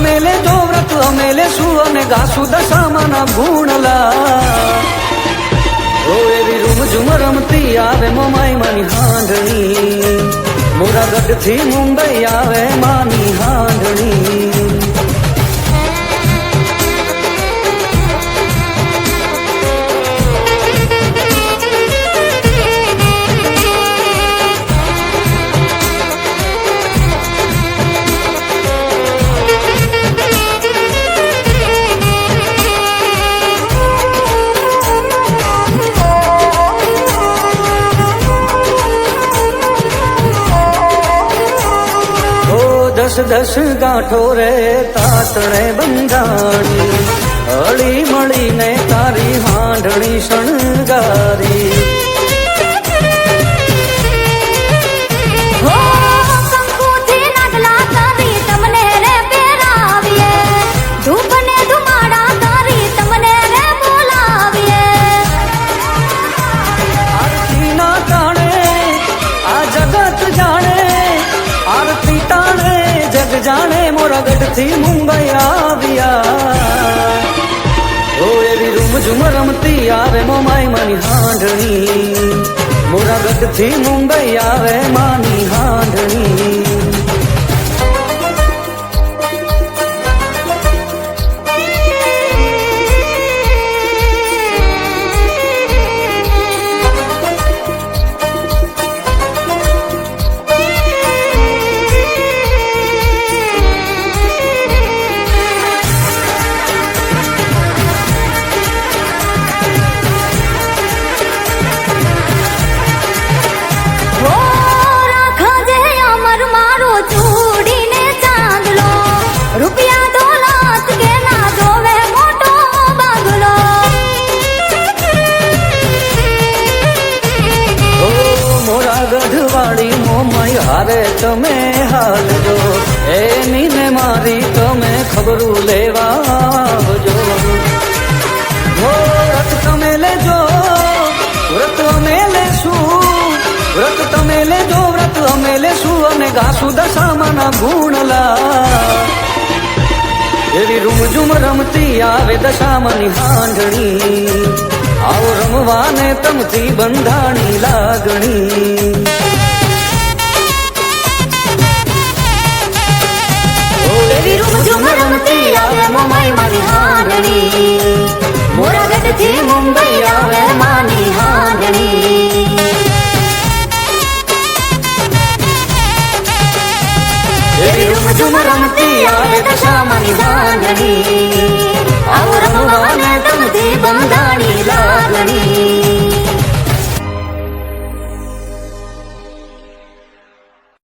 તમે લેજો વ્રત અમે લેશું અને ગાશું દશામાના ગુણલા ઓ એવી રૂમઝુમ રમતી આવે મોમાઈ માની હાંડણી મોરાગઢ થી મુંબઈ આવે માની હાંડણી દસ દસ ગાંઠો રે તાતણે બંધાણી હળી મળીને તારી હાંડણી શણગારી આરતી ના તાણે આ જગત જાણે આરતી તાણે જગ જાણે મોરાગઢ થી મુંબઈ આવ્યા ઓ એવી રૂમઝુમ રમતી આવે મોમાઈ માની હાંડણી મોરાગઢ થી મુંબઈ આવે માની હાંડણી ગઢવાળી મોમાઈ હારે તમે હાલજો એની ને મારી તમે ખબરું લેવા આવજો વ્રત તમે લેજો વ્રત અમે લેશું વ્રત તમે લેજો વ્રત અમે લેશું અને ગાશું દશામાના ગુણલા એવી રૂમઝુમ રમતી આવે દશામાની હાંડણી આવો રમવાને તમથી બંધાણી લાગણી એવી રૂમઝુમ રમતી આવે મોમાઈ મારી હાંડણી મોરાગઢ થી મુંબઈ આવે માની હાંડણી એવી રૂમઝુમ રમતી આવે દશામાની હાંડણી